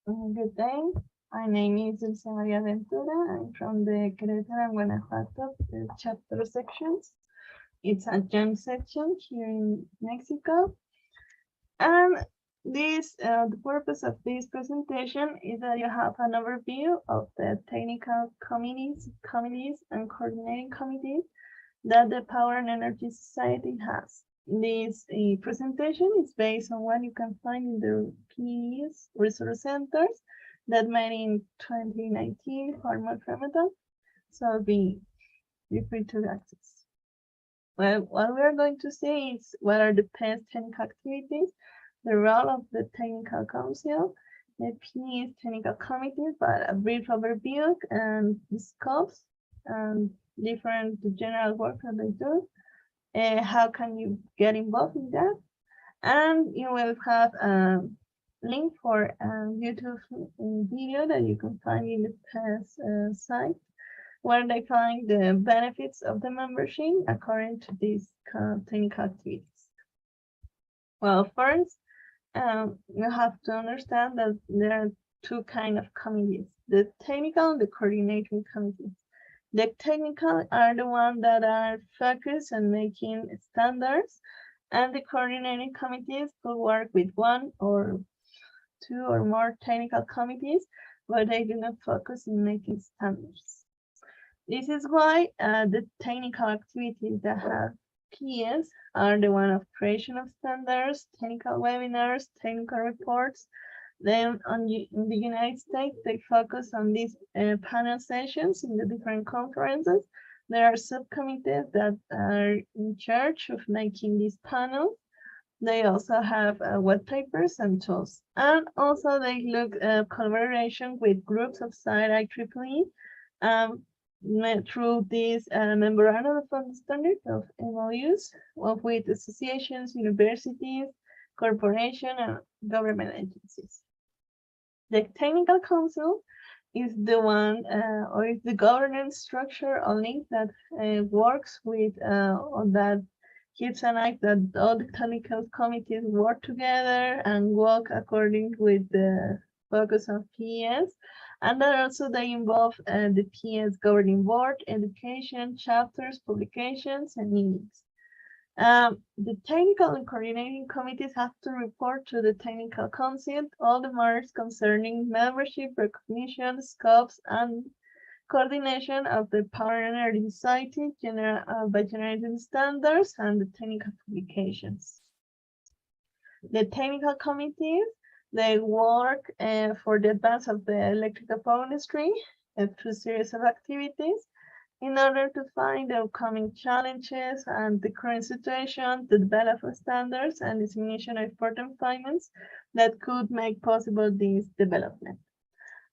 Good day. My name is Dulce Maria Ventura. I'm from the Querétaro and Guanajuato chapter sections. It's a gem section here in Mexico. And the purpose of this presentation is that you have an overview of the technical committees, and coordinating committees that the Power and Energy Society has. This presentation is based on what you can find in the PES resource centers that made in 2019 for Macrometal. So be free to access. Well, what we are going to see is what are the PES technical activities, the role of the Technical Council, the PES Technical Committee, but a brief overview and the scopes and different general work that they do. How can you get involved in that? And you will have a link for a YouTube video that you can find in the PES site, where they find the benefits of the membership according to these technical activities. Well, first, you have to understand that there are two kinds of committees, the technical and the coordinating committees. The technical are the ones that are focused on making standards, and the coordinating committees will work with one or two or more technical committees, but they do not focus on making standards. This is why the technical activities that have PES are the one of creation of standards, technical webinars, technical reports. Then in the United States, they focus on these panel sessions in the different conferences. There are subcommittees that are in charge of making these panels. They also have web papers and tools. And also they look at collaboration with groups outside IEEE through this memorandum of understanding of MOUs with associations, universities, corporations, and government agencies. The Technical Council is the one, or is the governance structure only that works with, or that keeps an eye that all the technical committees work together and work according with the focus of PES. And then also they involve the PES governing board, education, chapters, publications, and meetings. The technical and coordinating committees have to report to the Technical Council all the matters concerning membership, recognition, scopes, and coordination of the Power and Energy Society by generating standards and the technical publications. The technical committees, they work for the advance of the electrical power industry through a series of activities in order to find the upcoming challenges and the current situation, to develop standards and dissemination of important findings that could make possible this development.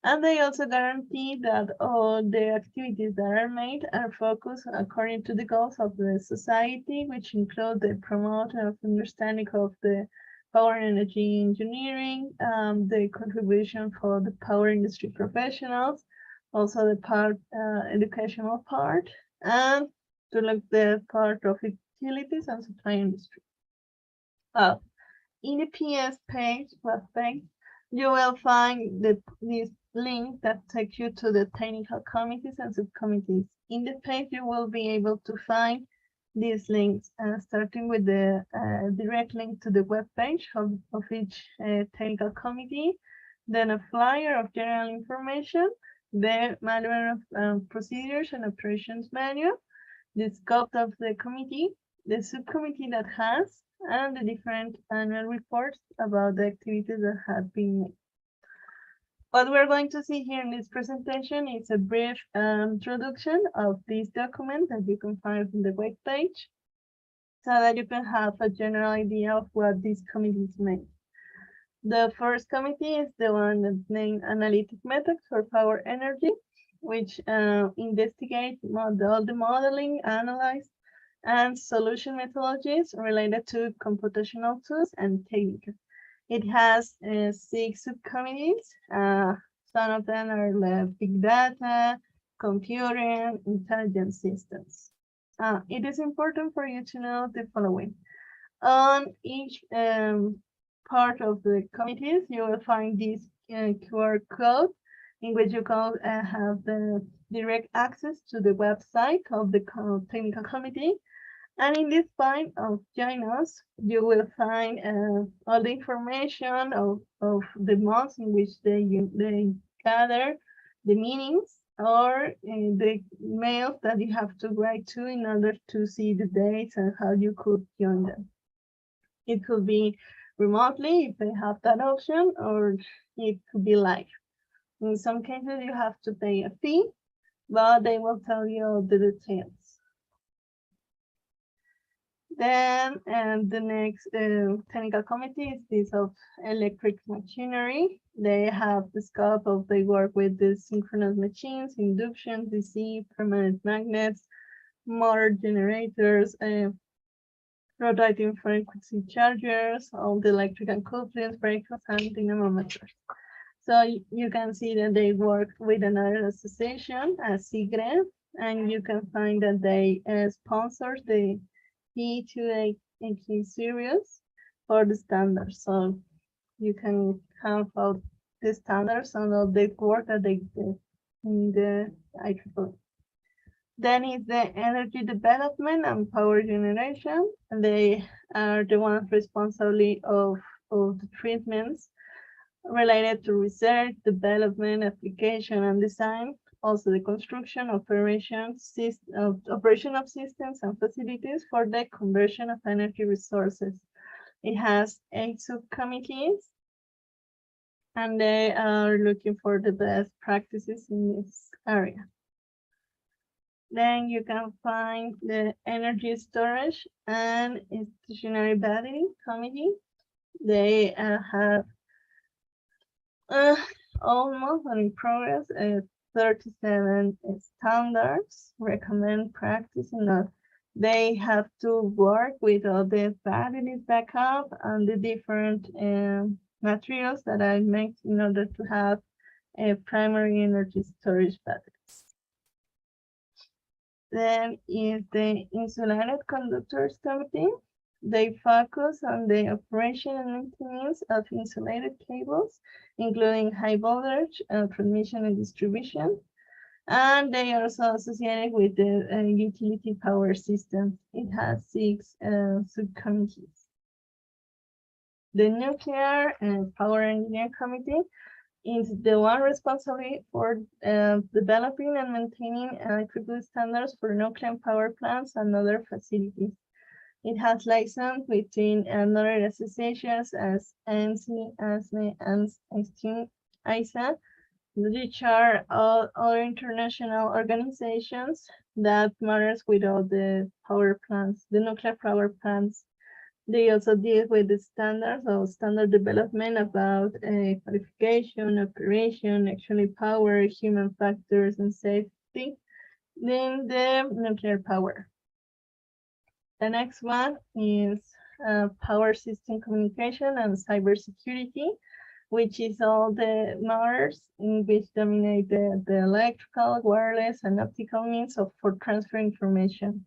And they also guarantee that all the activities that are made are focused according to the goals of the society, which include the promotion of understanding of the power and energy engineering, the contribution for the power industry professionals, also the part educational part, and to look the part of utilities and supply industry. In the PES web page, you will find this link that takes you to the technical committees and subcommittees. In the page, you will be able to find these links, starting with the direct link to the web page of each technical committee, then a flyer of general information, the manual of procedures and operations manual, the scope of the committee, the subcommittee that has, and the different annual reports about the activities that have been made. What we're going to see here in this presentation is a brief introduction of this document that you can find on the web page, so that you can have a general idea of what these committees make. The first committee is the one that's named Analytic Methods for Power Energy, which investigates all the modeling, analyze, and solution methodologies related to computational tools and techniques. It has 6 subcommittees. Some of them are big data, computing, intelligent systems. It is important for you to know the following. On each part of the committees, you will find these QR code in which you can have the direct access to the website of the technical committee. And in this point of join us, you will find all the information of the months in which they gather the meetings, or the mails that you have to write to in order to see the dates and how you could join them. It could be remotely if they have that option, or it could be live. In some cases, you have to pay a fee, but they will tell you all the details. Then the next technical committee is this of electric machinery. They have the scope of they work with the synchronous machines, induction, DC, permanent magnets, motor generators, rotating frequency chargers, all the electrical couplings, breakers, and dynamometers. So you can see that they work with another association, SIGRE, and you can find that they sponsor the P2AQ series for the standards. So you can have all the standards and all the work that they did in the IEEE. Then is the energy development and power generation. And they are the ones responsible of the treatments related to research, development, application, and design. Also the construction, operation of systems and facilities for the conversion of energy resources. It has 8 subcommittees, and they are looking for the best practices in this area. Then you can find the energy storage and institutionary battery committee. They have almost in progress 37 standards recommend practicing that. They have to work with all the batteries backup and the different materials that I make in order to have a primary energy storage batteries. Then is the insulated conductors committee. They focus on the operation and maintenance of insulated cables, including high voltage, transmission and distribution. And they are also associated with the utility power system. It has 6 subcommittees. The nuclear power engineer committee is the one responsible for developing and maintaining IEEE standards for nuclear power plants and other facilities. It has license between other associations as ANSI, ASME, and ISA, which are all other international organizations that matters with all the power plants, the nuclear power plants. They also deal with the standards of standard development about qualification, operation, actually power, human factors, and safety in the nuclear power. The next one is power system communication and cybersecurity, which is all the matters in which dominate the electrical, wireless, and optical means for transfer information.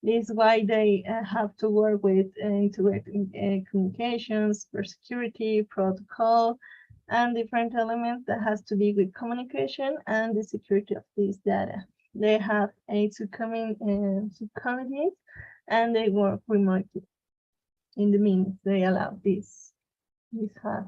This is why they have to work with integrated communications, for security, protocol, and different elements that has to be with communication and the security of this data. They have 8 subcommittees, and they work remotely. In the means they allow this have.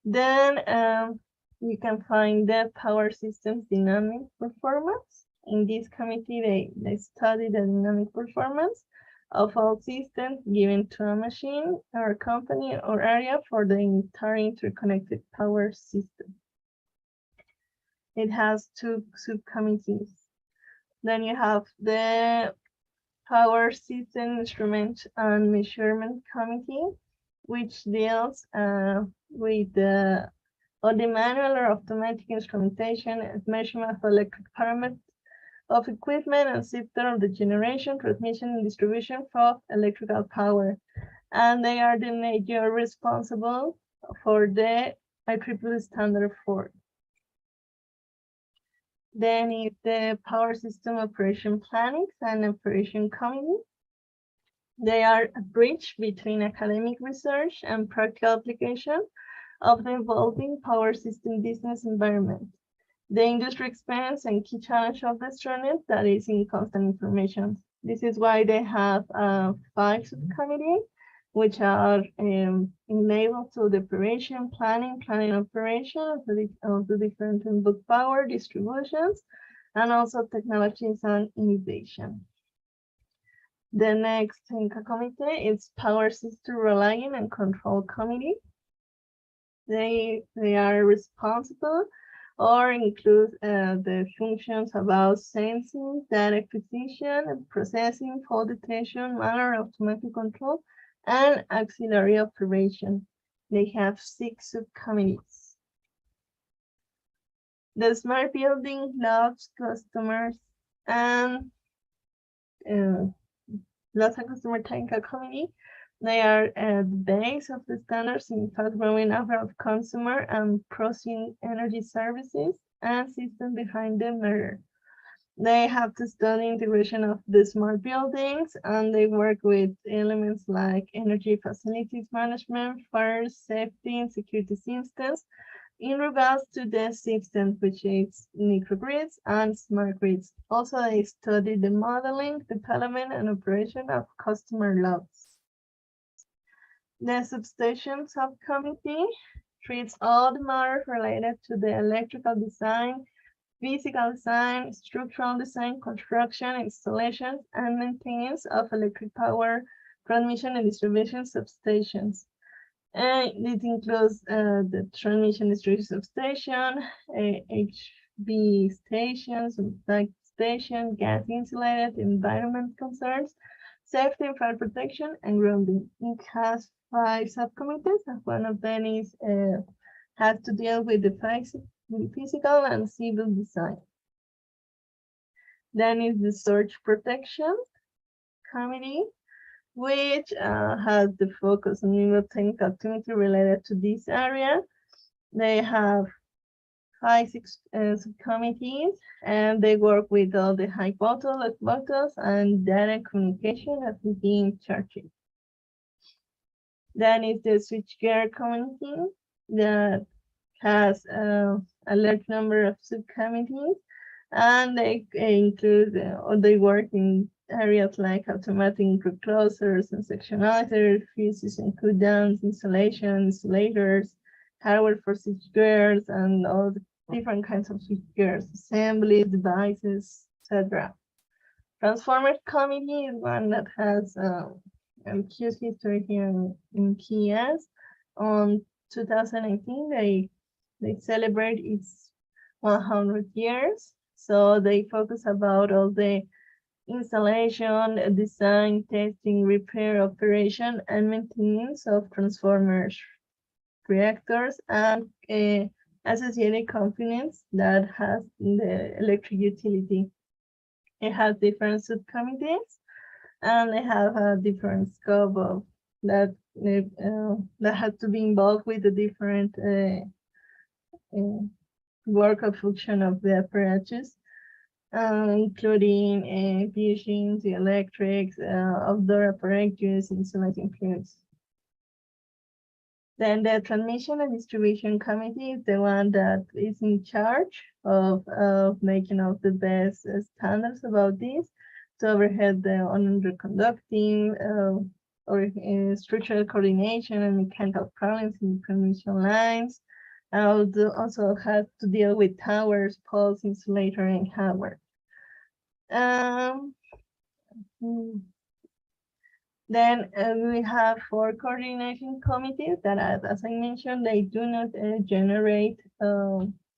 Then you can find the power systems dynamic performance. In this committee, they study the dynamic performance of all systems given to a machine or company or area for the entire interconnected power system. It has 2 subcommittees. Then you have the Power System Instrument and Measurement Committee, which deals with all the manual or automatic instrumentation and measurement of electric parameters of equipment and sector of the generation, transmission, and distribution of electrical power. And they are the major responsible for the IEEE standard 4. Then is the Power System Operation Planning and Operation Committee. They are a bridge between academic research and practical application of the evolving power system business environment. The industry expands and key challenge of the student that is in constant information. This is why they have 5 subcommittees, which are enabled to the operation, planning operation of the different input power distributions, and also technologies and innovation. The next committee is Power System Reliance and Control Committee. They are responsible or include the functions about sensing, data acquisition, processing, fault detection, manual automatic control, and auxiliary operation. They have 6 subcommittees. The smart building loves customers and lots of customer technical committee. They are at the base of the standards in fast-growing number of consumer and processing energy services and systems behind the meter. They have to study integration of the smart buildings, and they work with elements like energy facilities management, fire safety and security systems in regards to the systems, which is microgrids and smart grids. Also, they study the modeling, development, and operation of customer loads. The substation subcommittee treats all the matters related to the electrical design, physical design, structural design, construction, installations, and maintenance of electric power transmission and distribution substations. And it includes the transmission distribution substation, HV stations, like station, gas insulated, environment concerns, safety and fire protection, and grounding. It has 5 subcommittees, and one of them is has to deal with the physical and civil design. Then is the surge protection committee, which has the focus on technical activity related to this area. They have 5 subcommittees, and they work with all the high voltage, low voltage, and data communication that is being charged. Then is the switchgear committee that has a large number of subcommittees, and they include or they work in areas like automatic reclosers and sectionalizers, fuses and cool downs, insulation, insulators, hardware for switchgears, and all the different kinds of switchgears, assemblies, devices, etc. Transformer committee is one that has a huge history here in PES. On 2019, they celebrate its 100 years. So they focus about all the installation, design, testing, repair, operation, and maintenance of transformers, reactors, and associated components that has the electric utility. It has different subcommittees, and they have a different scope of that has to be involved with the different work or function of the apparatus, including bushings, the electrics, outdoor apparatus, insulating fluids. Then the transmission and distribution committee is the one that is in charge of making all the best standards about this to overhead the underconducting or structural coordination and mechanical problems in transmission lines. Also has to deal with towers, poles, insulator, and hardware. Then we have 4 coordination committees that, as I mentioned, they do not generate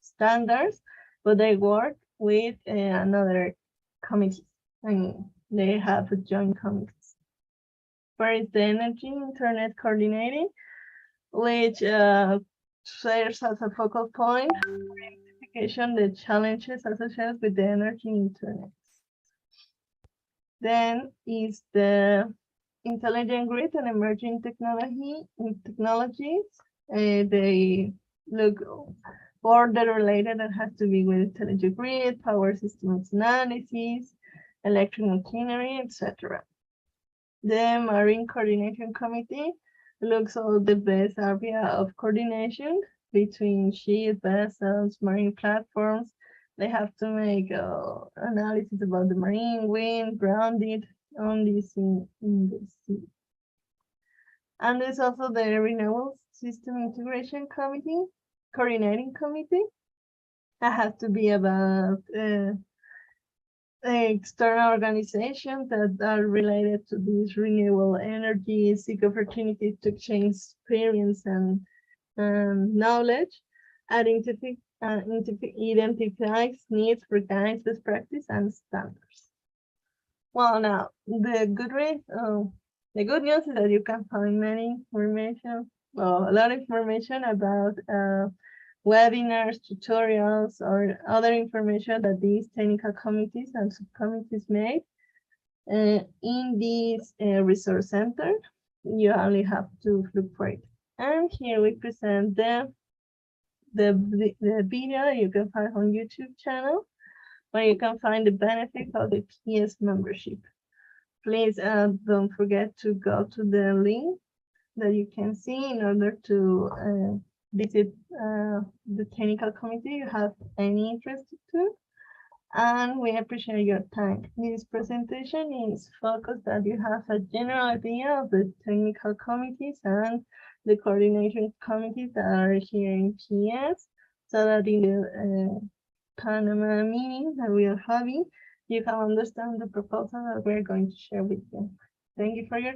standards, but they work with another committee, and they have joint committees. First, the Energy Internet Coordinating, which serves as a focal point for identification the challenges associated with the energy internet. Then is the Intelligent Grid and Emerging Technologies. They look for the related that has to be with intelligent grid, power systems analysis, electric machinery, etc. The Marine Coordination Committee looks all the best area of coordination between ship, vessels, marine platforms. They have to make analysis about the marine, wind, grounded on this in the sea. And there's also the Renewable System Integration Committee, Coordinating Committee. That has to be about external organizations that are related to this renewable energy, seek opportunities to exchange experience and knowledge, identifies needs for guides, best practice, and standards. Well, now the good news is that you can find many information, well, a lot of information about webinars, tutorials, or other information that these technical committees and subcommittees made in this resource center. You only have to look for it. And here we present the video you can find on YouTube channel, where you can find the benefit of the PES membership. Please don't forget to go to the link that you can see in order to visit the technical committee you have any interest to. And we appreciate your time. This presentation is focused that you have a general idea of the technical committees and the coordination committees that are here in PES, so that in the Panama meeting that we are having, you can understand the proposal that we're going to share with you. Thank you for your